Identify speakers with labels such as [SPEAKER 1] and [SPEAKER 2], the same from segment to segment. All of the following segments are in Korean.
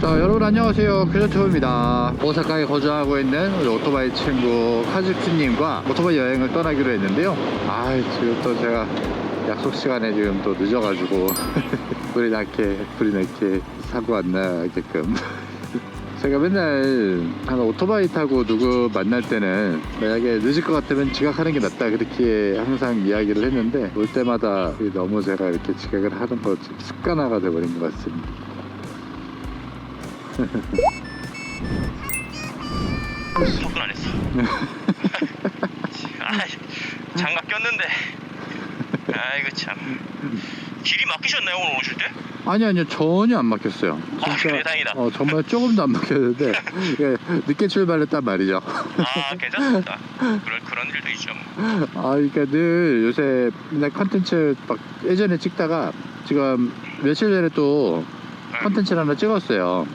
[SPEAKER 1] 자, 여러분 안녕하세요. 큐저튜브입니다. 오사카에 거주하고 있는 우리 오토바이 친구 카즈키님과 오토바이 여행을 떠나기로 했는데요. 지금 또 제가 약속 시간에 지금 또 늦어가지고 불이 나게 사고 안 나게끔 제가 맨날 오토바이 타고 누구 만날 때는 만약에 늦을 것 같으면 지각하는 게 낫다 그렇게 항상 이야기를 했는데 올 때마다 너무 제가 이렇게 지각을 하는 거 좀 습관화가 돼버린 것 같습니다.
[SPEAKER 2] 접근 안 했어. 장갑 꼈는데. 아이고 참. 길이 막히셨나요 오늘 오실 때?
[SPEAKER 1] 아니요 전혀 안 막혔어요. 진짜
[SPEAKER 2] 그래 다행이다.
[SPEAKER 1] 정말 조금도 안 막혔는데 늦게 출발했단 말이죠.
[SPEAKER 2] 괜찮습니다. 그런 일도 있죠.
[SPEAKER 1] 그러니까 늘 요새 맨날 컨텐츠 막 예전에 찍다가 지금 며칠 전에 또 컨텐츠를 하나 찍었어요.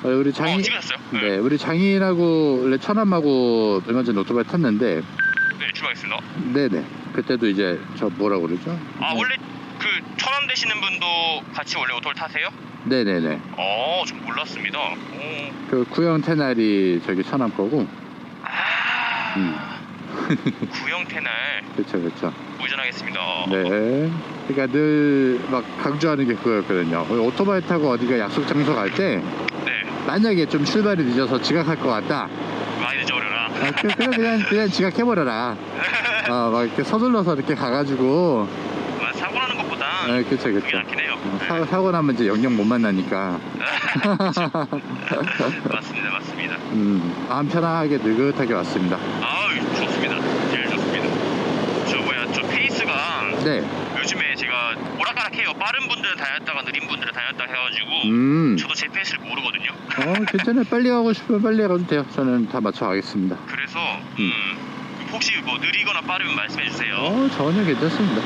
[SPEAKER 2] 네.
[SPEAKER 1] 우리 장인
[SPEAKER 2] 찍었어요?
[SPEAKER 1] 네, 우리 장인하고 원래 처남하고 얼마 전에 오토바이 탔는데
[SPEAKER 2] 네, 출발했습니다.
[SPEAKER 1] 네네. 그때도 이제 저 뭐라 그러죠?
[SPEAKER 2] 원래 그 처남 되시는 분도 같이 원래 오토를 타세요?
[SPEAKER 1] 네네네.
[SPEAKER 2] 좀 몰랐습니다.
[SPEAKER 1] 그 구형 테날이 저기 처남 거고.
[SPEAKER 2] 구형 테날.
[SPEAKER 1] 그렇죠.
[SPEAKER 2] 우전하겠습니다.
[SPEAKER 1] 네. 그러니까 늘 막 강조하는 게 그거였거든요. 오토바이 타고 어디가 약속 장소 갈 때
[SPEAKER 2] 네.
[SPEAKER 1] 만약에 좀 출발이 늦어서 지각할 것 같다.
[SPEAKER 2] 많이 늦어버려라.
[SPEAKER 1] 그냥 지각해버려라. 막 이렇게 서둘러서 이렇게 가가지고.
[SPEAKER 2] 사고 나는 것보다.
[SPEAKER 1] 그쵸.
[SPEAKER 2] 그게 낫긴 해요.
[SPEAKER 1] 사고 나면 이제 영영 못 만나니까.
[SPEAKER 2] 맞습니다.
[SPEAKER 1] 마음 편하게 느긋하게 왔습니다.
[SPEAKER 2] 좋습니다. 제일 좋습니다. 저 페이스가.
[SPEAKER 1] 네.
[SPEAKER 2] 요즘에 제가 오락가락해요. 빠른 분들은 다녔다가 느린 분들은 다녔다 해가지고. 저도 제 페이스를 모르거든요.
[SPEAKER 1] 괜찮아요. 빨리 가고 싶으면 빨리 가도 돼요. 저는 다 맞춰 가겠습니다.
[SPEAKER 2] 그래서 혹시 뭐 느리거나 빠르면 말씀해 주세요.
[SPEAKER 1] 전혀 괜찮습니다.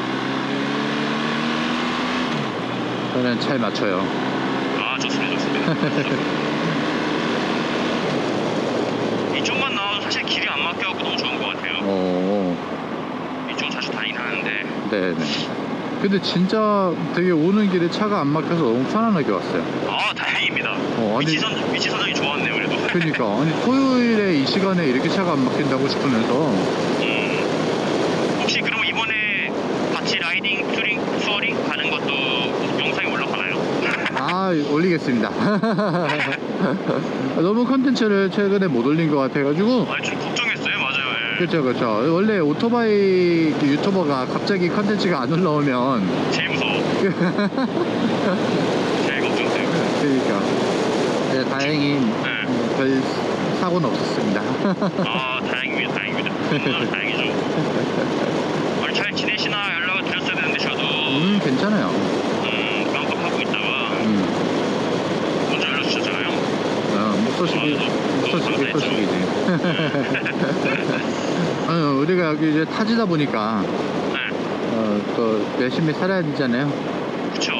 [SPEAKER 1] 저는 잘 맞춰요.
[SPEAKER 2] 좋습니다. 이쪽만 나와도 사실 길이 안 막혀갖고 너무 좋은 것 같아요. 이쪽 자주 다니긴 하는데.
[SPEAKER 1] 네네. 근데 진짜 되게 오는 길에 차가 안 막혀서 너무 편안하게 왔어요.
[SPEAKER 2] 다행입니다.
[SPEAKER 1] 아니,
[SPEAKER 2] 위치 선정이 좋았네요, 그래도.
[SPEAKER 1] 그러니까 토요일에 이 시간에 이렇게 차가 안 막힌다고 싶으면서.
[SPEAKER 2] 혹시 그럼 이번에 같이 라이딩, 투어링 가는 것도 영상이 올라가나요?
[SPEAKER 1] 올리겠습니다. 너무 컨텐츠를 최근에 못 올린 것 같아가지고.
[SPEAKER 2] 좀 걱정했어요, 맞아요.
[SPEAKER 1] 그렇죠. 원래 오토바이 유튜버가 갑자기 컨텐츠가 안 올라오면
[SPEAKER 2] 제일 무서워. 제일 걱정돼요.
[SPEAKER 1] 그러니까. 네, 다행히 별 사고는 없었습니다.
[SPEAKER 2] 다행입니다. 정말 다행이죠. 오늘 잘 지내시나 연락을 드렸어야 되는데 저도.
[SPEAKER 1] 괜찮아요.
[SPEAKER 2] 깜빡하고 있다가 먼저 연락주셨잖아요.
[SPEAKER 1] 묵소식이지. 우리가 여기 이제 타지다 보니까 또 열심히 살아야 되잖아요.
[SPEAKER 2] 그쵸.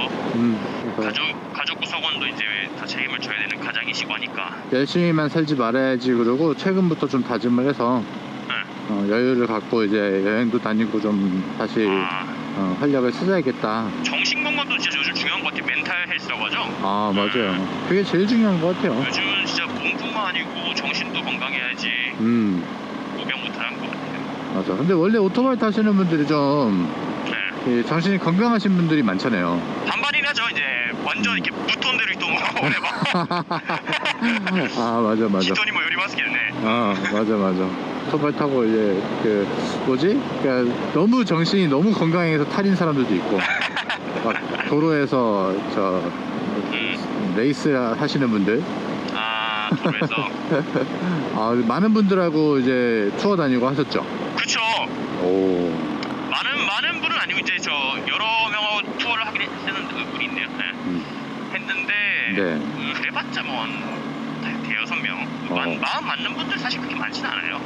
[SPEAKER 2] 가족 구성원도 이제 다 책임을 져야 되는 가장이시고 하니까
[SPEAKER 1] 열심히만 살지 말아야지. 그러고 최근부터 좀 다짐을 해서 여유를 갖고 이제 여행도 다니고 좀 다시 활력을 찾아야겠다.
[SPEAKER 2] 정신 건강도 진짜 요즘 중요한 것 같아요. 멘탈 헬스라고 하죠.
[SPEAKER 1] 맞아요. 그게 제일 중요한 것 같아요.
[SPEAKER 2] 요즘은 진짜 몸뿐만 아니고 정신도 건강해야지 무병무탈한 것 같아요.
[SPEAKER 1] 맞아. 근데 원래 오토바이 타시는 분들이 좀 정신이 건강하신 분들이 많잖아요.
[SPEAKER 2] 반반이라죠. 이제 완전 이렇게 무톤 대로 있던
[SPEAKER 1] 맞아.
[SPEAKER 2] 기존이 뭐 요리마스겠네.
[SPEAKER 1] 맞아. 오토바이 타고 이제 그러니까 너무 정신이 너무 건강해서 탈인 사람들도 있고 막 도로에서 레이스 하시는 분들.
[SPEAKER 2] 도로에서.
[SPEAKER 1] 많은 분들하고 이제 투어 다니고 하셨죠.
[SPEAKER 2] 그쵸. 많은 분은 아니고 이제 여러 명하고 투어를 하긴 했는데 분이 있네요. 했는데 그래봤자 뭐 대여섯 명. 마음 맞는 분들 사실 그렇게 많지는 않아요.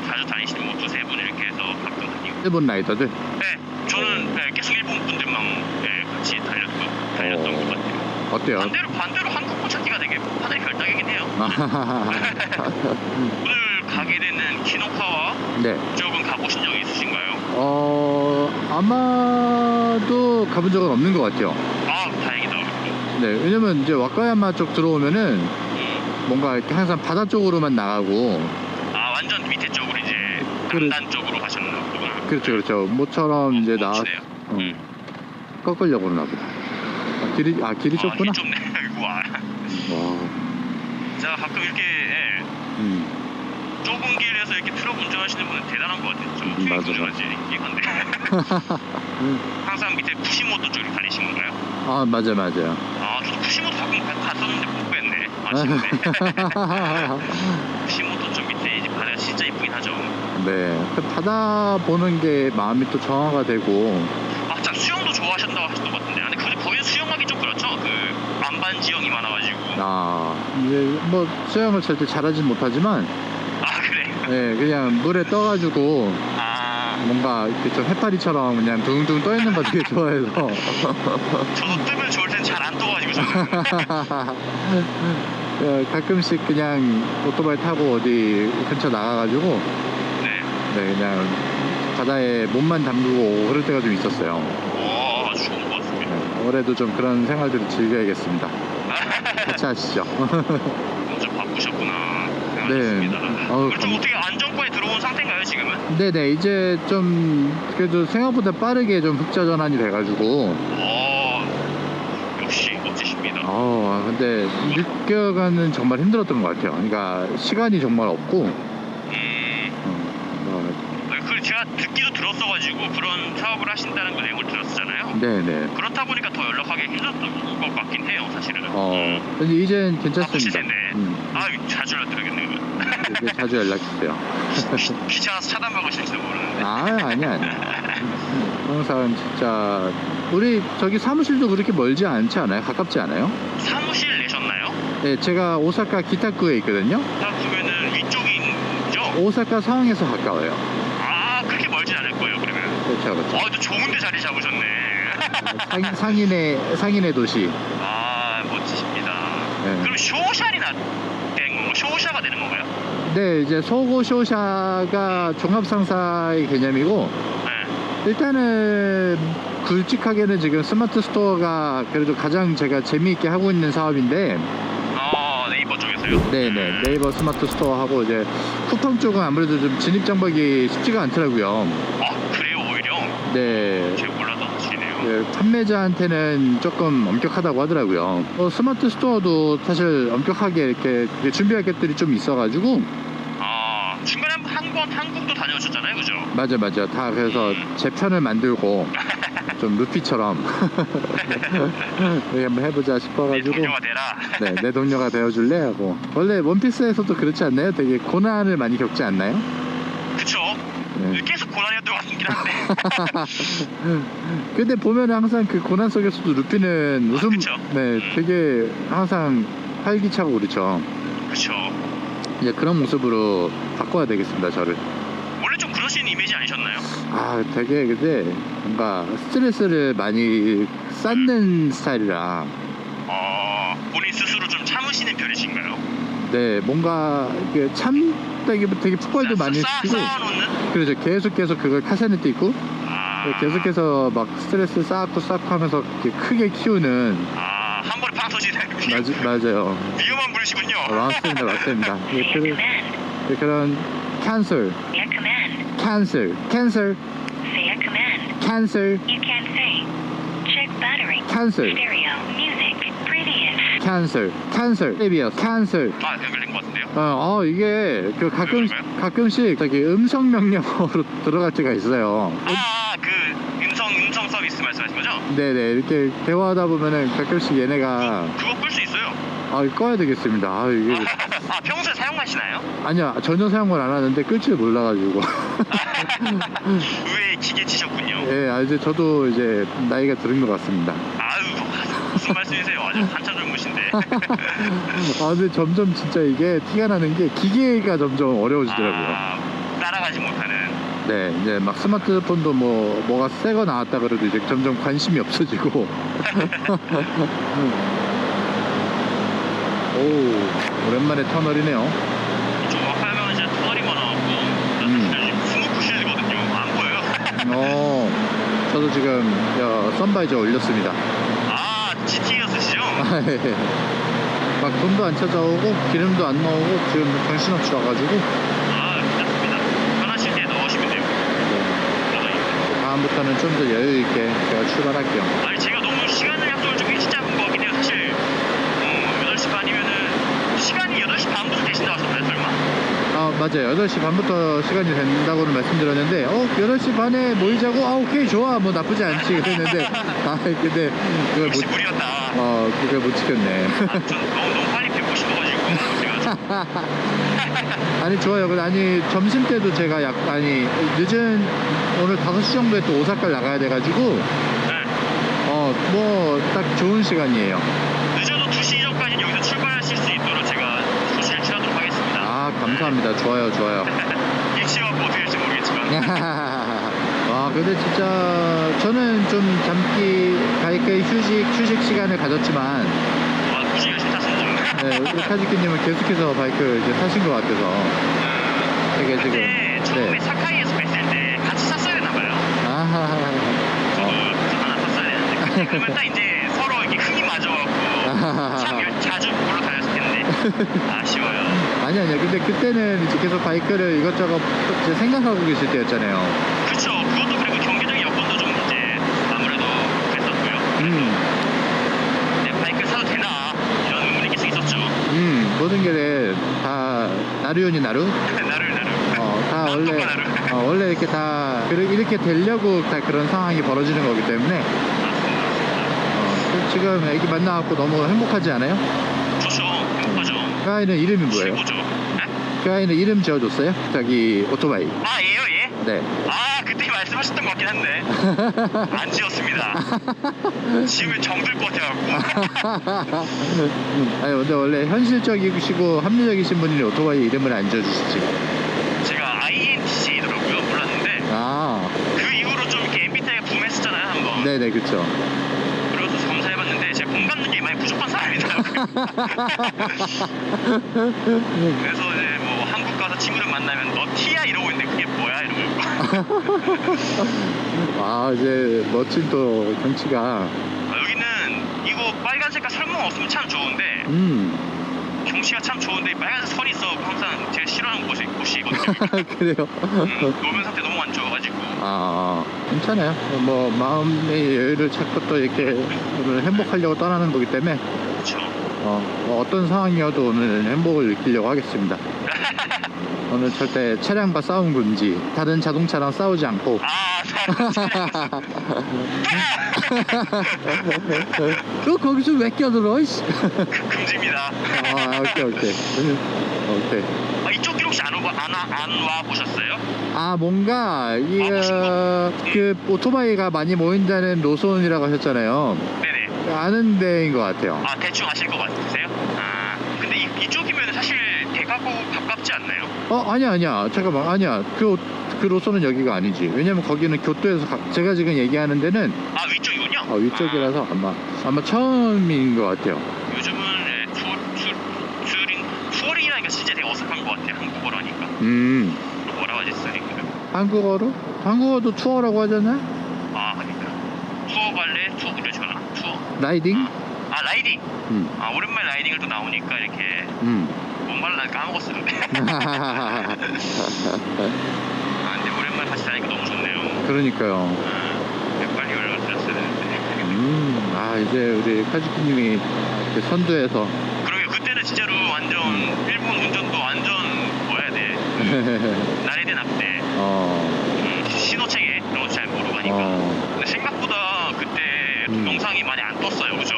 [SPEAKER 2] 자주 다니시는 뭐 두세 분 이렇게 해서 가끔 다니고.
[SPEAKER 1] 일본 라이더들?
[SPEAKER 2] 네, 저는 계속 일본 분들만 같이 달렸던 것 같아요.
[SPEAKER 1] 어때요?
[SPEAKER 2] 반대로 한국 분 찾기가 되게 하늘의 별따기긴 해요. 오늘 가게 되는 키노카와 쪽은 가보신 적 있으신가요?
[SPEAKER 1] 아마도 가본 적은 없는 것 같아요.
[SPEAKER 2] 다행이다.
[SPEAKER 1] 네, 왜냐면 이제 와카야마 쪽 들어오면은 뭔가 이렇게 항상 바다 쪽으로만 나가고.
[SPEAKER 2] 아, 완전 밑에 쪽으로 이제 남단 쪽으로 가셨나 보구나.
[SPEAKER 1] 그렇죠, 그렇죠. 모처럼 이제 나와 꺾으려고 그러나 보다. 길이 좁구나.
[SPEAKER 2] 길 좁네. 우와.
[SPEAKER 1] 와.
[SPEAKER 2] 자, 가끔 이렇게 좁은 길에서 이렇게 트럭 운전하시는 분은 대단한 것 같아요. 저
[SPEAKER 1] 맞아.
[SPEAKER 2] 운전하지 이건데. 항상 밑에 쿠시모토 쪽으로 다니신 건가요?
[SPEAKER 1] 아, 맞아요.
[SPEAKER 2] 아, 저도 쿠시모토 가끔 갔었는데 못 뵀네. 아쉽네. 쿠시모토 쪽 밑에 이제 바다가 진짜 이쁘긴 하죠.
[SPEAKER 1] 네, 그 바다 보는 게 마음이 또 정화가 되고.
[SPEAKER 2] 아, 참 수영도 좋아하신다고 하셨던 것 같은데. 근데 거기는 수영하기 좀 그렇죠. 그 안반 지형이 많아가지고.
[SPEAKER 1] 아, 이제 뭐 수영을 절대 잘하진 못하지만.
[SPEAKER 2] 아, 그래?
[SPEAKER 1] 네, 그냥 물에 떠가지고 뭔가 이렇게 좀 해파리처럼 그냥 둥둥 떠 있는 거 되게 좋아해서.
[SPEAKER 2] 저도 뜨면 좋을 땐 잘 안 떠가지고 저는.
[SPEAKER 1] 가끔씩 그냥 오토바이 타고 어디 근처 나가가지고
[SPEAKER 2] 네,
[SPEAKER 1] 그냥 바다에 몸만 담그고 오고 그럴 때가 좀 있었어요.
[SPEAKER 2] 오, 좋은 것 같습니다.
[SPEAKER 1] 올해도 좀 그런 생활들을 즐겨야겠습니다. 같이 하시죠.
[SPEAKER 2] 좀 바쁘셨구나.
[SPEAKER 1] 네.
[SPEAKER 2] 그럼 좀 어떻게 안정권에 들어온 상태인가요, 지금은?
[SPEAKER 1] 네네, 이제 좀 그래도 생각보다 빠르게 좀 흑자 전환이 돼가지고.
[SPEAKER 2] 역시 멋지십니다.
[SPEAKER 1] 근데 6개월간은 정말 힘들었던 것 같아요. 그러니까 시간이 정말 없고.
[SPEAKER 2] 그 제가 듣기도 들었어가지고 그런 사업을 하신다는 그 내용을 들었잖아요.
[SPEAKER 1] 네네.
[SPEAKER 2] 그렇다 보니까 더 연락하기 힘들었던 것 같긴 해요, 사실은.
[SPEAKER 1] 근데 이젠 괜찮습니다.
[SPEAKER 2] 자주 연락드려야겠네요.
[SPEAKER 1] 네, 자주 연락주세요.
[SPEAKER 2] 귀찮아서 차단받으실지도 모르는데.
[SPEAKER 1] 아니야. 항상 진짜 우리 저기 사무실도 그렇게 멀지 않지 않아요? 가깝지 않아요?
[SPEAKER 2] 사무실 내셨나요?
[SPEAKER 1] 네, 제가 오사카 기타쿠에 있거든요.
[SPEAKER 2] 그러면은 위쪽이죠?
[SPEAKER 1] 오사카 상에서 가까워요.
[SPEAKER 2] 그렇게 멀진 않을 거예요, 그러면.
[SPEAKER 1] 그렇죠.
[SPEAKER 2] 또 좋은데 자리 잡으셨네.
[SPEAKER 1] 상인의 도시.
[SPEAKER 2] 멋지십니다.
[SPEAKER 1] 네.
[SPEAKER 2] 그럼 쇼샤리나 되는 건가요? 쇼샤가 되는 건가요?
[SPEAKER 1] 네, 이제 소고 쇼샤가 종합상사의 개념이고.
[SPEAKER 2] 네.
[SPEAKER 1] 일단은 굵직하게는 지금 스마트 스토어가 그래도 가장 제가 재미있게 하고 있는 사업인데.
[SPEAKER 2] 네이버 쪽에서요?
[SPEAKER 1] 네네, 네이버 스마트 스토어하고 이제 쿠팡 쪽은 아무래도 좀 진입 장벽이 쉽지가 않더라고요.
[SPEAKER 2] 그래요, 오히려?
[SPEAKER 1] 네.
[SPEAKER 2] 제가 몰랐던 사실이네요.
[SPEAKER 1] 네, 판매자한테는 조금 엄격하다고 하더라고요. 스마트 스토어도 사실 엄격하게 이렇게 준비할 것들이 좀 있어가지고.
[SPEAKER 2] 중간에 한국도 다녀오셨잖아요, 그죠?
[SPEAKER 1] 맞아. 다 그래서 제 편을 만들고 좀 루피처럼 여기 한번 해보자 싶어가지고.
[SPEAKER 2] 내 동료가 되라.
[SPEAKER 1] 네, 내 동료가 되어줄래 하고. 원래 원피스에서도 그렇지 않나요? 되게 고난을 많이 겪지 않나요?
[SPEAKER 2] 그쵸.
[SPEAKER 1] 네.
[SPEAKER 2] 계속 고난이었던 것 같긴 한데.
[SPEAKER 1] 근데 보면 항상 그 고난 속에서도 루피는 웃음.
[SPEAKER 2] 그쵸.
[SPEAKER 1] 네, 되게 항상 활기차고 그렇죠.
[SPEAKER 2] 그쵸.
[SPEAKER 1] 이제 그런 모습으로 바꿔야 되겠습니다, 저를.
[SPEAKER 2] 원래 좀 그러신 이미지 아니셨나요?
[SPEAKER 1] 되게 근데 뭔가 스트레스를 많이 쌓는 스타일이라.
[SPEAKER 2] 본인 스스로 좀 참으시는 편이신가요?
[SPEAKER 1] 네, 뭔가 이렇게 참다기부터 되게 풋발도 많이 쓰고.
[SPEAKER 2] 쌓아놓는?
[SPEAKER 1] 그렇죠. 계속해서 그걸 카세트 띄고 계속해서 막 스트레스 쌓고 하면서 이렇게 크게 키우는.
[SPEAKER 2] 한 번에 팡 터지는.
[SPEAKER 1] 맞아요.
[SPEAKER 2] 위험한 분이시군요.
[SPEAKER 1] 맞습니다. 그런 캔슬.
[SPEAKER 2] 연결된 것 같은데요?
[SPEAKER 1] 이게 그 가끔씩 저기 음성 명령어로 들어갈 때가 있어요.
[SPEAKER 2] 그 음성 서비스 말씀하신 거죠?
[SPEAKER 1] 네네, 이렇게 대화하다 보면은 가끔씩 얘네가.
[SPEAKER 2] 그거 끌 수 있어요.
[SPEAKER 1] 꺼야 되겠습니다. 이게.
[SPEAKER 2] 평소에 사용하시나요?
[SPEAKER 1] 아니요, 전혀 사용을 안 하는데 끌 줄 몰라가지고.
[SPEAKER 2] 의외의 기계치셨군요.
[SPEAKER 1] 예, 이제 저도 이제 나이가 들은 것 같습니다.
[SPEAKER 2] 무슨 말씀이세요? 아주 한참 젊으신데.
[SPEAKER 1] 근데 점점 진짜 이게 티가 나는 게 기계가 점점 어려워지더라고요.
[SPEAKER 2] 따라가지 못하는.
[SPEAKER 1] 네, 이제 막 스마트폰도 뭐가 새 거 나왔다 그래도 이제 점점 관심이 없어지고. 오랜만에 터널이네요.
[SPEAKER 2] 좀 하면 이제 터널이 많아갖고 스모크 실드거든요. 안 보여요.
[SPEAKER 1] 저도 지금 선바이저 올렸습니다.
[SPEAKER 2] GT에 쓰시죠?
[SPEAKER 1] 막 돈도 안 찾아오고 기름도 안 나오고 지금 정신없이 와가지고
[SPEAKER 2] 아, 괜찮습니다. 편하실 때 넣으시면 돼요.
[SPEAKER 1] 다음부터는 좀 더 여유 있게 제가 출발할게요.
[SPEAKER 2] 아니 제가 너무 시간을 약속을 좀 일찍 잡은 거 같긴 해요. 사실 8시 반이면은 시간이 8시 반부터 되신다고 하셨나요 설마?
[SPEAKER 1] 아 맞아요. 8시 반부터 시간이 된다고는 말씀드렸는데 8시 반에 모이자고 오케이 좋아 뭐 나쁘지 않지 그랬는데 근데 그걸
[SPEAKER 2] 역시 무리였다.
[SPEAKER 1] 그걸 못 지켰네.
[SPEAKER 2] 아, 전 너무 빨리 뵙고 싶어가지고 제가
[SPEAKER 1] 아니 좋아요. 아니 점심 때도 제가 아니 늦은 오늘 5시 정도에 또 오사카를 나가야 돼가지고
[SPEAKER 2] 네.
[SPEAKER 1] 뭐 딱 좋은 시간이에요.
[SPEAKER 2] 늦어도 2시 전까지 여기서 출발하실 수 있도록 제가 소식을 취하도록 하겠습니다.
[SPEAKER 1] 아 감사합니다. 좋아요.
[SPEAKER 2] 일찍 와서 어떻게 될지 모르겠지만
[SPEAKER 1] 와 근데 진짜 저는 좀 잠기 바이크의 휴식 시간을 가졌지만
[SPEAKER 2] 굳이 열심히 탔습니다.
[SPEAKER 1] 네, 우리 카즈키님은 계속해서 바이크 이제 타신 것 같아서 되게 지금
[SPEAKER 2] 근데 처음에 사카이에서 뵀을 때 같이 샀어야 되나봐요. 저도 그래서 하나 샀어야 되는데 그러면 딱 이제 서로 이렇게 흥이 맞아갖고 참 자주 보러 다녔을 텐데 아쉬워요.
[SPEAKER 1] 아니요. 근데 그때는 이제 계속 바이크를 이것저것 이제 생각하고 계실 때였잖아요.
[SPEAKER 2] 그쵸. 그것도 그리고 경제적인 여건도 좀 이제 아무래도 그랬었고요. 내 바이크를 사도 되나 이런 의문이 계속 있었죠.
[SPEAKER 1] 모든 게 다 나루요니 나루.
[SPEAKER 2] 나를
[SPEAKER 1] 다 원래
[SPEAKER 2] 나루.
[SPEAKER 1] 원래 이렇게 다 이렇게 되려고 다 그런 상황이 벌어지는 거기 때문에 지금 애기 만나갖고 너무 행복하지 않아요?
[SPEAKER 2] 좋죠. 행복하죠.
[SPEAKER 1] 그 아이는 이름이 뭐예요?
[SPEAKER 2] 최고죠. 네?
[SPEAKER 1] 그 아이는 이름 지어줬어요? 자기 오토바이.
[SPEAKER 2] 아 얘요 얘?
[SPEAKER 1] 네.
[SPEAKER 2] 아 그때 말씀하셨던 것 같긴 한데 안 지었습니다. 지으면 정들 것 같아갖고.
[SPEAKER 1] 아니 근데 원래 현실적이시고 합리적이신 분이 오토바이 이름을 안 지어주시지.
[SPEAKER 2] 제가 INTJ더라고요. 몰랐는데 그 이후로 좀 이렇게 MBTI가 붐했었잖아요 한번.
[SPEAKER 1] 네네 그쵸.
[SPEAKER 2] 그래서 검사해봤는데 제가 공감 능력이 많이 부족한 사람이더라고요. 그래서 이제 뭐 한국 가서 친구들 만나면 너 T야 이러고 있는데 그게 뭐야 이러고 있고.
[SPEAKER 1] 이제 멋진 또 경치가
[SPEAKER 2] 여기는 이거 빨간 색깔 설명 없으면 참 좋은데 경치가 참 좋은데 빨간색 선이 있어 항상 제가 싫어하는 곳이거든요.
[SPEAKER 1] 그래요?
[SPEAKER 2] 노면 상태 너무 안 좋아가지고.
[SPEAKER 1] 괜찮아요. 뭐 마음의 여유를 찾고 또 이렇게 오늘 행복하려고 떠나는 거기 때문에
[SPEAKER 2] 그렇죠.
[SPEAKER 1] 어떤 상황이어도 오늘 행복을 느끼려고 하겠습니다. 오늘 절대 차량과 싸움 금지, 다른 자동차랑 싸우지 않고. 너 거기서 왜 껴들어? 이씨.
[SPEAKER 2] 금지입니다.
[SPEAKER 1] 오케이.
[SPEAKER 2] 이쪽 길 혹시 안 와 보셨어요?
[SPEAKER 1] 뭔가 그 오토바이가 많이 모인다는 노선이라고 하셨잖아요.
[SPEAKER 2] 네네.
[SPEAKER 1] 아는 데인 것 같아요.
[SPEAKER 2] 대충 아실 것 같으세요? 근데 이쪽이면 사실 대가고 가깝지 않나요?
[SPEAKER 1] 아니야. 잠깐만. 아니야. 그 노선은 여기가 아니지. 왜냐면 거기는 교토에서 제가 지금 얘기하는 데는
[SPEAKER 2] 위쪽이군요.
[SPEAKER 1] 위쪽이라서 아마 처음인 것 같아요.
[SPEAKER 2] 요즘은 투어링이라니까 진짜 되게 어색한 것 같아요. 한국어로 하니까. 뭐라고 하지 스토링을?
[SPEAKER 1] 한국어로? 한국어도 투어라고 하잖아?
[SPEAKER 2] 그러니까 투어 갈래? 투어 이러시거나 투어
[SPEAKER 1] 라이딩?
[SPEAKER 2] 라이딩. 오랜만에 라이딩을 또 나오니까 이렇게 뭔 말을 나 까먹었어 근데. 근데 오랜만에 같이 다니니까 너무 좋네요.
[SPEAKER 1] 그러니까요.
[SPEAKER 2] 빨리 연락을 드렸어야 되는데.
[SPEAKER 1] 이제 우리 카즈키님이 선두에서.
[SPEAKER 2] 그러게 그때는 진짜로 완전 일본 운전도 완전 뭐야 돼. 나레데 납대. 신호체계 이런 거 잘 모르고 하니까. 근데 생각보다 그때 영상이 많이 안 떴어요, 그죠?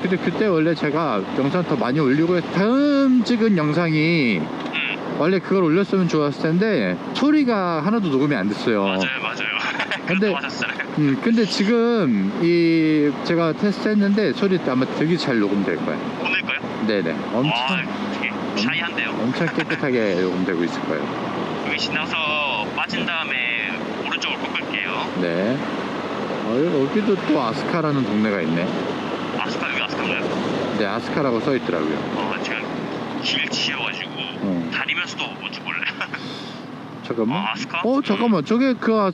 [SPEAKER 1] 근데 그때 원래 제가 영상 더 많이 올리고 처음 찍은 영상이 원래 그걸 올렸으면 좋았을 텐데 소리가 하나도 녹음이 안 됐어요.
[SPEAKER 2] 맞아요.
[SPEAKER 1] 근데
[SPEAKER 2] 하셨잖아요.
[SPEAKER 1] 근데 지금 제가 테스트했는데 소리 아마 되게 잘 녹음될 거예요.
[SPEAKER 2] 오늘까요?
[SPEAKER 1] 네네.
[SPEAKER 2] 되게 샤이한데요.
[SPEAKER 1] 엄청 깨끗하게 녹음되고 있을 거예요.
[SPEAKER 2] 여기 지나서 빠진 다음에 오른쪽으로 꺾을게요.
[SPEAKER 1] 네. 여기도 또 아스카라는 동네가 있네.
[SPEAKER 2] 여기 아스카인가요?
[SPEAKER 1] 네, 아스카라고 써 있더라고요.
[SPEAKER 2] 제가 길 치여가지고 다니면서도 뭔지 몰라요.
[SPEAKER 1] 잠깐만.
[SPEAKER 2] 아스카?
[SPEAKER 1] 잠깐만. 저게 그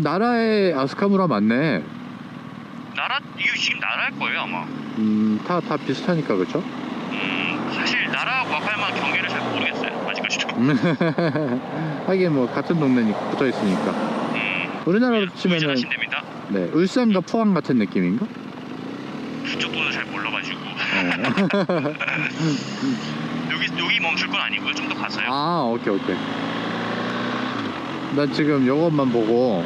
[SPEAKER 1] 나라의 아스카무라 맞네.
[SPEAKER 2] 이거 지금 나라일 거예요 아마.
[SPEAKER 1] 다 비슷하니까 그렇죠?
[SPEAKER 2] 사실 나라하고 마팔만 경계를 잘 모르겠어요 아직까지도.
[SPEAKER 1] 하긴 뭐 같은 동네니까 붙어 있으니까. 우리나라로 치면은
[SPEAKER 2] 우회전하시면 됩니다.
[SPEAKER 1] 네, 울산과 포항 같은 느낌인가?
[SPEAKER 2] 그쪽도 잘 몰라가지고. 여기 멈출 건 아니고요. 좀 더 가서요.
[SPEAKER 1] 아, 오케이. 난 지금 요것만 보고.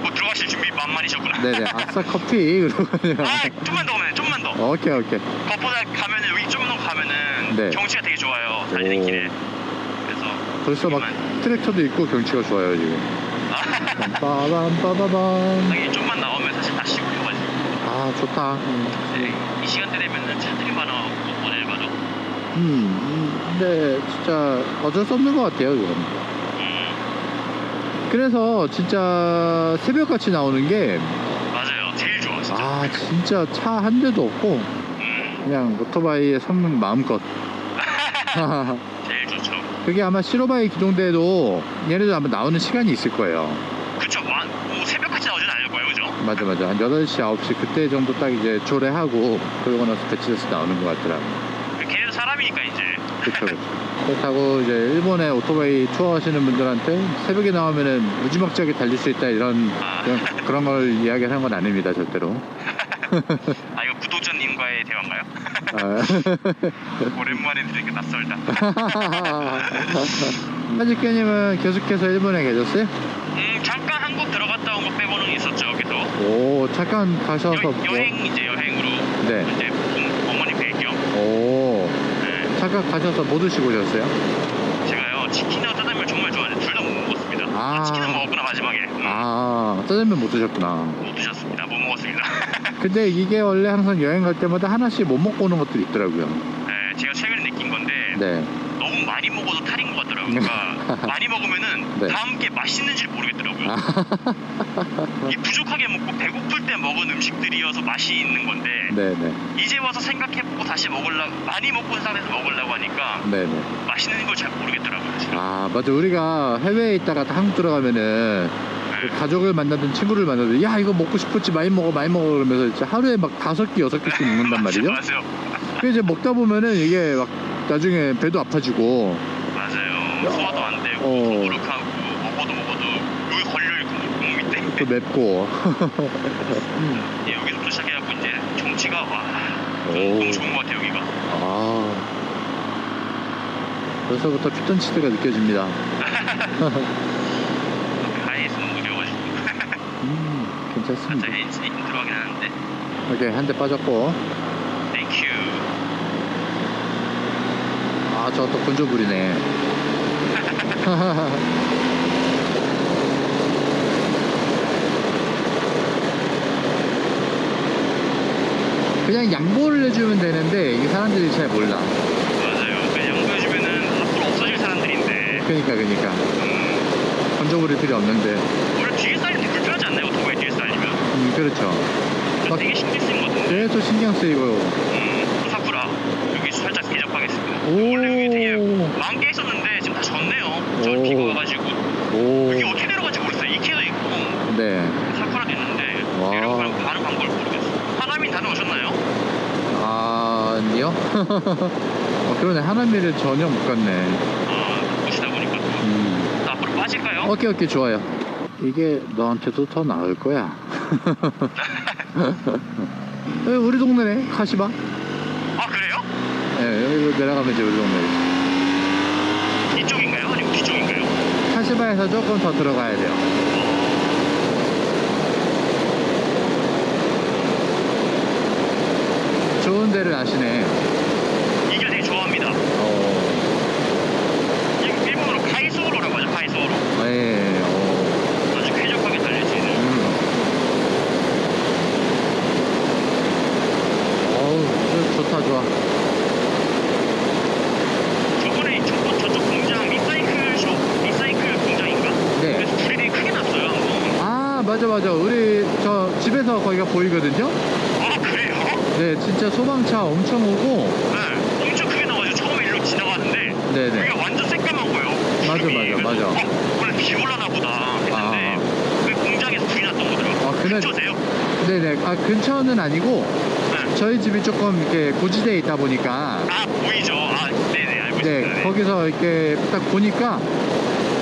[SPEAKER 2] 뭐 들어가실 준비 만만이셨구나.
[SPEAKER 1] 네네, 아싸 커피. 그러고 그냥.
[SPEAKER 2] 좀만 더 가면 좀만 더.
[SPEAKER 1] 오케이.
[SPEAKER 2] 그것보다 가면은 여기 좀 더 가면은
[SPEAKER 1] 네.
[SPEAKER 2] 경치가 되게 좋아요. 달리는 길에. 그래서
[SPEAKER 1] 벌써 막
[SPEAKER 2] 여기만.
[SPEAKER 1] 트랙터도 있고 경치가 좋아요 지금. 빠밤.
[SPEAKER 2] 여기 좀만 나오면 사실 다 시골이어가지고.
[SPEAKER 1] 아, 좋다.
[SPEAKER 2] 네, 이 시간대 되면은 차들이 많아갖고 어딜 가죠?
[SPEAKER 1] 근데 진짜 어쩔 수 없는 것 같아요 이건. 그래서 진짜 새벽같이 나오는 게
[SPEAKER 2] 맞아요. 제일 좋아 진짜.
[SPEAKER 1] 진짜 차 한 대도 없고 그냥 오토바이에 성능 마음껏.
[SPEAKER 2] 제일 좋죠.
[SPEAKER 1] 그게 아마 시로바이 기동대도 얘네도 아마 나오는 시간이 있을 거예요.
[SPEAKER 2] 그쵸. 뭐 새벽같이 나오진 않을 거예요, 그죠?
[SPEAKER 1] 맞아. 한 8시, 9시 그때 정도 딱 이제 조례하고 그러고 나서 배치돼서 나오는 것 같더라고.
[SPEAKER 2] 걔는 사람이니까 이제.
[SPEAKER 1] 그쵸. 그렇다고 이제 일본에 오토바이 투어 하시는 분들한테 새벽에 나오면은 무지막지하게 달릴 수 있다 이런 그런 걸 이야기하는 건 아닙니다, 절대로.
[SPEAKER 2] 이거 구독자님과의 대화인가요? 오랜만에 들으니까 낯설다.
[SPEAKER 1] 하지께님은 계속해서 일본에 계셨어요?
[SPEAKER 2] 잠깐 한국 들어갔다 온 거 빼고는 있었죠, 계속.
[SPEAKER 1] 오, 잠깐 가셔서
[SPEAKER 2] 여행으로.
[SPEAKER 1] 네.
[SPEAKER 2] 이제 어머니 뵐 겸.
[SPEAKER 1] 오,
[SPEAKER 2] 네.
[SPEAKER 1] 잠깐 가셔서 뭐 드시고 오셨어요?
[SPEAKER 2] 제가요 치킨이나 짜장면 정말 좋아하는데 둘 다 못 먹었습니다. 치킨은 먹었구나 마지막에.
[SPEAKER 1] 짜장면 못 드셨구나.
[SPEAKER 2] 못 드셨습니다. 못 먹었습니다.
[SPEAKER 1] 근데 이게 원래 항상 여행 갈 때마다 하나씩 못 먹고 오는 것들이 있더라고요.
[SPEAKER 2] 네, 제가 최근에 느낀 건데
[SPEAKER 1] 네.
[SPEAKER 2] 너무 많이 먹어도 탈인 것 같더라고요. 그러니까 많이 먹으면은
[SPEAKER 1] 네.
[SPEAKER 2] 다음 게 맛있는지 모르겠더라고요. 이 부족하게 먹고 배고플 때 먹은 음식들이어서 맛이 있는 건데
[SPEAKER 1] 네네.
[SPEAKER 2] 이제 와서 생각해보고 다시 먹으려고 많이 먹고 상태에서 먹으려고 하니까
[SPEAKER 1] 네네.
[SPEAKER 2] 맛있는 걸 잘 모르겠더라고요. 사실.
[SPEAKER 1] 맞아. 우리가 해외에 있다가 한국 들어가면은 가족을 만나든 친구를 만나든 야 이거 먹고 싶었지 많이 먹어 그러면서 진짜 하루에 막 5개 6개씩 먹는단 말이죠.
[SPEAKER 2] 맞아요.
[SPEAKER 1] 그 이제 먹다 보면은 이게 막 나중에 배도 아파지고.
[SPEAKER 2] 맞아요. 소화도 안 되고 더부룩하고 먹어도 여기 걸려있고 목 밑에.
[SPEAKER 1] 또 맵고.
[SPEAKER 2] 여기서부터 시작해갖고 이제 경치가 너무 좋은 것 같아요 여기가.
[SPEAKER 1] 벌써부터 피톤치드가 느껴집니다.
[SPEAKER 2] 하이에서 너무 느려가지고.
[SPEAKER 1] 괜찮습니다.
[SPEAKER 2] 살짝 엔진 들어가긴 하는데.
[SPEAKER 1] 오케이, 한 대 빠졌고.
[SPEAKER 2] 땡큐.
[SPEAKER 1] 저것도 건조불이네. 그냥 양보를 해주면 되는데 이게 사람들이 잘 몰라.
[SPEAKER 2] 맞아요. 그냥 양보해주면은 앞으로 없어질 사람들인데.
[SPEAKER 1] 그러니까 건조불이 필요 없는데.
[SPEAKER 2] 원래 뒤에 쌓이는 게 불편하지 않나요? 오토바이 뒤에 쌓이면.
[SPEAKER 1] 그렇죠.
[SPEAKER 2] 저 되게 신경 쓰인 것 같은데.
[SPEAKER 1] 계속 신경 쓰이고.
[SPEAKER 2] 사쿠라 여기 살짝 대접하겠습니다.
[SPEAKER 1] 오.
[SPEAKER 2] 원래 여기 되게 많게 있었는데 지금 다 졌네요. 저 비가 와가지고. 여기 어떻게 내려가는지 모르겠어요. 이케도 있고
[SPEAKER 1] 네.
[SPEAKER 2] 사쿠라도 있는데
[SPEAKER 1] 와.
[SPEAKER 2] 내려가는 방법을 모르겠어요. 하나민 다녀오셨나요?
[SPEAKER 1] 아니요. 그러네. 하나미를 전혀 못 갔네.
[SPEAKER 2] 보시다 보니까 또. 앞으로 빠질까요?
[SPEAKER 1] 오케이 좋아요. 이게 너한테도 더 나을 거야. 우리 동네네. 카시바.
[SPEAKER 2] 그래요?
[SPEAKER 1] 네, 여기 내려가면 이제 우리 동네.
[SPEAKER 2] 이쪽인가요? 아니면 뒤쪽인가요?
[SPEAKER 1] 카시바에서 조금 더 들어가야 돼요. 좋은 데를 아시네.
[SPEAKER 2] 이 길 되게 좋아합니다. 일본어로 카이소로라고 하죠. 카이소로.
[SPEAKER 1] 네.
[SPEAKER 2] 아주 쾌적하게 달릴 수 있는.
[SPEAKER 1] 좋다.
[SPEAKER 2] 저번에 저쪽 공장 리사이클 공장인가?
[SPEAKER 1] 네.
[SPEAKER 2] 그래서 불이 되게 크게 났어요.
[SPEAKER 1] 맞아. 우리 저 집에서 거기가 보이거든요.
[SPEAKER 2] 그래요?
[SPEAKER 1] 네, 진짜 소방차 엄청 오고.
[SPEAKER 2] 네, 엄청 크게 나가지고 처음에 일로 지나가는데
[SPEAKER 1] 네네.
[SPEAKER 2] 여기가 완전 새까맣고요.
[SPEAKER 1] 맞아.
[SPEAKER 2] 원래 비 올라나 보다 했는데 그 공장에서 불이 났던 거더라고요.
[SPEAKER 1] 그날-
[SPEAKER 2] 근처세요?
[SPEAKER 1] 네네. 근처는 아니고
[SPEAKER 2] 네.
[SPEAKER 1] 저희 집이 조금 이렇게 고지대에 있다 보니까
[SPEAKER 2] 아 보이죠? 아 네네 알고
[SPEAKER 1] 네,
[SPEAKER 2] 있습니다. 네.
[SPEAKER 1] 거기서 이렇게 딱 보니까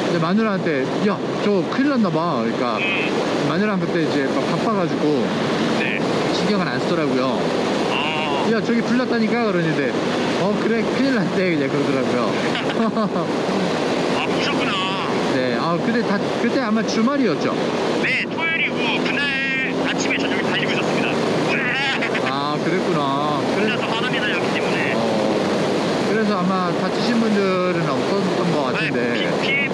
[SPEAKER 1] 이제 마누라한테 야, 저 큰일 났나 봐. 그러니까 마누라랑 그때 이제 막 바빠가지고
[SPEAKER 2] 네.
[SPEAKER 1] 신경을 안 쓰더라고요. 야, 저기 불났다니까 그러는데 그래 큰일 났대 그냥 그러더라고요.
[SPEAKER 2] 아 보셨구나.
[SPEAKER 1] 네, 근데 그때 아마 주말이었죠.
[SPEAKER 2] 네 토요일이고 그날 아침에 저녁에 달리고 있었습니다.
[SPEAKER 1] 아, 그랬구나.
[SPEAKER 2] 혼자서 바람이 날렸기 때문에.
[SPEAKER 1] 그래서 아마 다치신 분들은 없었던 것 같은데.
[SPEAKER 2] 네,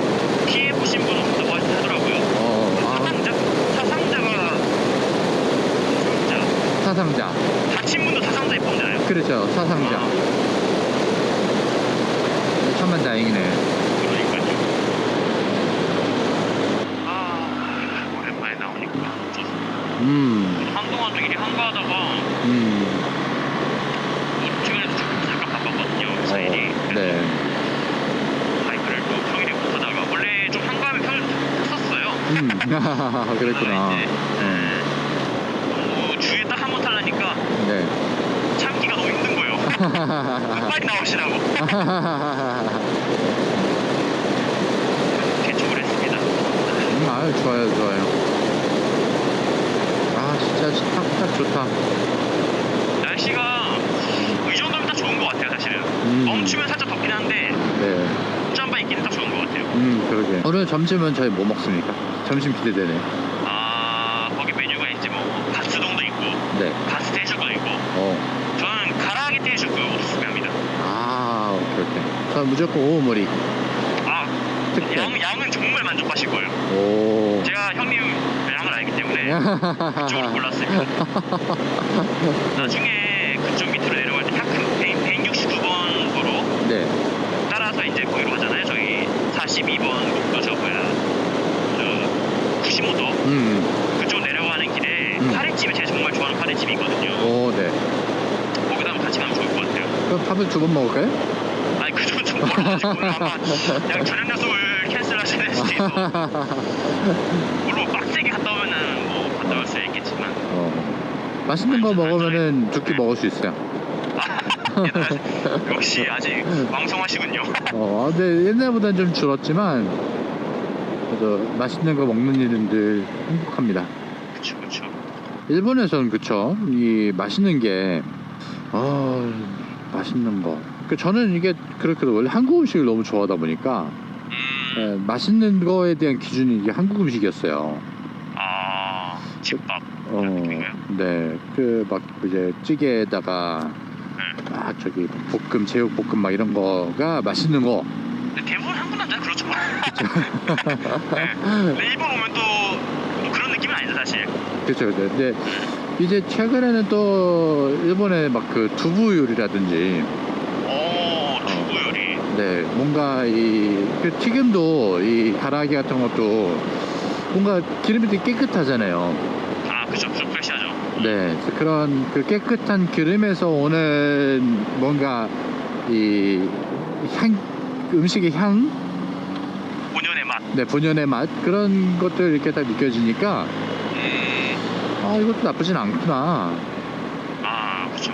[SPEAKER 2] 피해 보신 분은 없다고 하더라고요.
[SPEAKER 1] 사상자.
[SPEAKER 2] 다친 분도 사상자에 포함되나요?
[SPEAKER 1] 그렇죠, 사상자. 천만 다행이네.
[SPEAKER 2] 그러니까요. 오랜만에 나오니까. 한동안 또 일이 한가하다가 최근에도 잠깐 바빴거든요. 회사 일이.
[SPEAKER 1] 네.
[SPEAKER 2] 바이크를 또 평일에 못하다가 원래 좀 한가하면 평일 탔었어요.
[SPEAKER 1] 그랬구나.
[SPEAKER 2] 이제, 너무 주에 딱 한 번 타려니까
[SPEAKER 1] 네.
[SPEAKER 2] 참기가 너무 힘든 거예요. 빨리 나오시라고. 개척을 했습니다.
[SPEAKER 1] 아유, 좋아요. 진짜 딱 좋다.
[SPEAKER 2] 날씨가 이 정도면 딱 좋은 것 같아요, 사실은. 멈추면 살짝 덥긴 한데
[SPEAKER 1] 네.
[SPEAKER 2] 짬바 있기는 딱 좋은 것 같아요.
[SPEAKER 1] 그러게. 오늘 점심은 저희 뭐 먹습니까? 점심 기대되네.
[SPEAKER 2] 거기 메뉴가 이제 뭐 가스동도 있고
[SPEAKER 1] 네.
[SPEAKER 2] 가스 태줄도 있고 저는 가라아게 태줄 거 오스스메합니다.
[SPEAKER 1] 오케이. 전 무조건 오모리.
[SPEAKER 2] 양은 정말 만족하실 거예요.
[SPEAKER 1] 오.
[SPEAKER 2] 제가 형님 양을 알기 때문에 그쪽으로 골랐습니다. 나중에 그쪽 밑으로 내려갈 때 169번 도로
[SPEAKER 1] 네.
[SPEAKER 2] 따라서 이제 거기로 가잖아요. 저기 42번 국도 저 95도 그쪽 내려가는 길에 카레집이 제가 정말 좋아하는 카레집이 있거든요.
[SPEAKER 1] 오, 네.
[SPEAKER 2] 거기다 한번 같이 가면 좋을 것 같아요.
[SPEAKER 1] 그럼 밥을 2번 먹을까요?
[SPEAKER 2] 아니 그건 좀 멀어가지고 아마 그냥 저녁 약속을 캔슬하셔야 될 수도 있어. 물론 빡세게 갔다 오면은 뭐 갔다 올 수 있겠지만.
[SPEAKER 1] 맛있는 거 먹으면은 2끼 먹을 수 있어요.
[SPEAKER 2] 역시 아직 왕성하시군요.
[SPEAKER 1] 근데 옛날보다는 좀 줄었지만 그래도 맛있는 거 먹는 일은 행복합니다.
[SPEAKER 2] 그쵸.
[SPEAKER 1] 일본에서는 그쵸. 이 맛있는 게 맛있는 거. 저는 이게 그렇게 원래 한국 음식을 너무 좋아하다 보니까 맛있는 거에 대한 기준이 이게 한국 음식이었어요.
[SPEAKER 2] 집밥 그런 느낌인가요?
[SPEAKER 1] 네. 막 이제 찌개에다가 막 저기 볶음, 제육볶음 막 이런 거가 맛있는 거.
[SPEAKER 2] 근데 대부분 한국 남자 그렇죠. 근데 일본 오면 또 그런 느낌은 아니죠 사실.
[SPEAKER 1] 그렇죠. 근데 이제 최근에는 또 일본의 막 그 두부 요리라든지.
[SPEAKER 2] 두부 요리.
[SPEAKER 1] 네, 뭔가 그 튀김도 이 가라아게 같은 것도 뭔가 기름이 되게 깨끗하잖아요.
[SPEAKER 2] 그죠. 프레시하죠.
[SPEAKER 1] 네, 그런 그 깨끗한 기름에서 오는 뭔가 음식의 향?
[SPEAKER 2] 본연의 맛.
[SPEAKER 1] 네, 본연의 맛 그런 것들 이렇게 딱 느껴지니까 이것도 나쁘진 않구나.
[SPEAKER 2] 그쵸.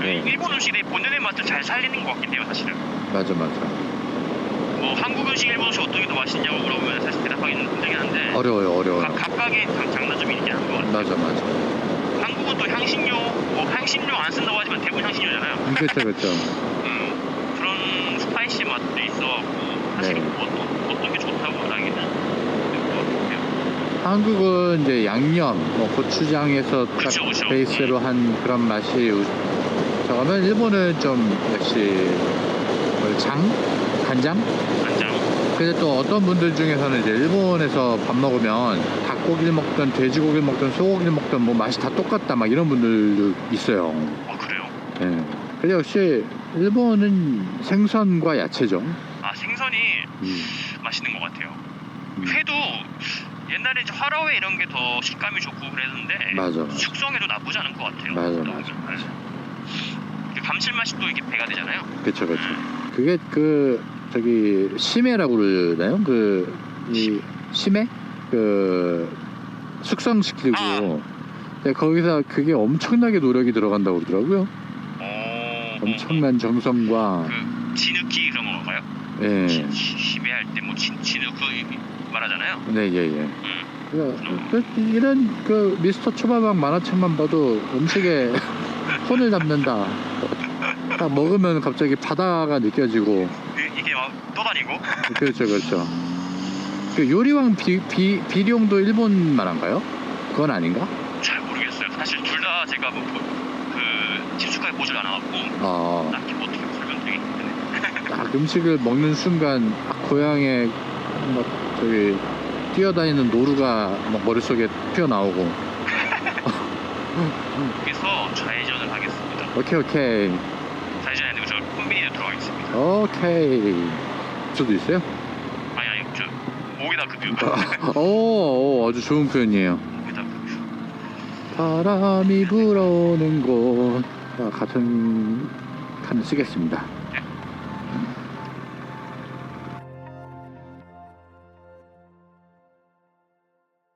[SPEAKER 1] 네.
[SPEAKER 2] 일본 음식이 본연의 맛을 잘 살리는 것 같긴 해요 사실은.
[SPEAKER 1] 맞아.
[SPEAKER 2] 뭐 한국 음식, 일본 음식 어떤 게 더 맛있냐고 물어보면 사실 대답하기는 힘들긴 한데
[SPEAKER 1] 어려워요.
[SPEAKER 2] 각각의 장단점이 있긴 한 것 같아요.
[SPEAKER 1] 맞아.
[SPEAKER 2] 한국은 또 향신료 안 쓴다고 하지만 대부분 향신료잖아요.
[SPEAKER 1] 그렇죠.
[SPEAKER 2] 그런 스파이시 맛도 있어갖고 사실
[SPEAKER 1] 네.
[SPEAKER 2] 어떤 게 좋다고 하기는 힘들 것 같아요.
[SPEAKER 1] 한국은 이제 양념, 고추장에서 딱
[SPEAKER 2] 그쵸.
[SPEAKER 1] 베이스로 한 그런 맛이 저거면 일본은 좀 역시 간장? 근데 또 어떤 분들 중에서는 이제 일본에서 밥 먹으면 닭고기를 먹든 돼지고기를 먹든 소고기를 먹든 뭐 맛이 다 똑같다 막 이런 분들도 있어요.
[SPEAKER 2] 그래요?
[SPEAKER 1] 네. 근데 역시 일본은 생선과 야채죠.
[SPEAKER 2] 생선이 맛있는 것 같아요. 회도 옛날에 이제 화로회 이런 게 더 식감이 좋고 그랬는데
[SPEAKER 1] 맞아.
[SPEAKER 2] 숙성에도 나쁘지 않은 것 같아요.
[SPEAKER 1] 맞아.
[SPEAKER 2] 감칠맛이 또 이게 배가 되잖아요.
[SPEAKER 1] 그쵸. 그게 저기 시메라고 그러나요? 이 시메? 숙성시키고 네, 거기서 그게 엄청나게 노력이 들어간다고 그러더라고요. 엄청난 정성과
[SPEAKER 2] 그 진흙기 그런 건가요?
[SPEAKER 1] 예.
[SPEAKER 2] 시배할 때 뭐 진흙 말하잖아요.
[SPEAKER 1] 네, 예, 예. 이런 그 미스터 초밥왕 만화책만 봐도 음식에 혼을 담는다. 딱 먹으면 갑자기 바다가 느껴지고.
[SPEAKER 2] 이게 막 떠다니고.
[SPEAKER 1] 그렇죠, 그렇죠. 그 요리왕 비룡도 일본 만화인가요? 그건 아닌가?
[SPEAKER 2] 잘 모르겠어요. 사실 둘 다 제가 그 친숙하게 보질 않아갖고 딱히 뭐 어떻게 설명드리기 힘드네.
[SPEAKER 1] 딱 음식을 먹는 순간 고향에 막 저기 뛰어다니는 노루가 막 머릿속에 튀어나오고.
[SPEAKER 2] 여기서 좌회전을 하겠습니다.
[SPEAKER 1] 오케이.
[SPEAKER 2] 좌회전이 아니고 저 콤비니로 들어가겠습니다.
[SPEAKER 1] 오케이. 저도 있어요?
[SPEAKER 2] 아니 저 목에다 급유.
[SPEAKER 1] 오, 아주 좋은 표현이에요.
[SPEAKER 2] 목에다 급유.
[SPEAKER 1] 바람이 불어오는 곳. 같은 칸을 쓰겠습니다.
[SPEAKER 2] 네.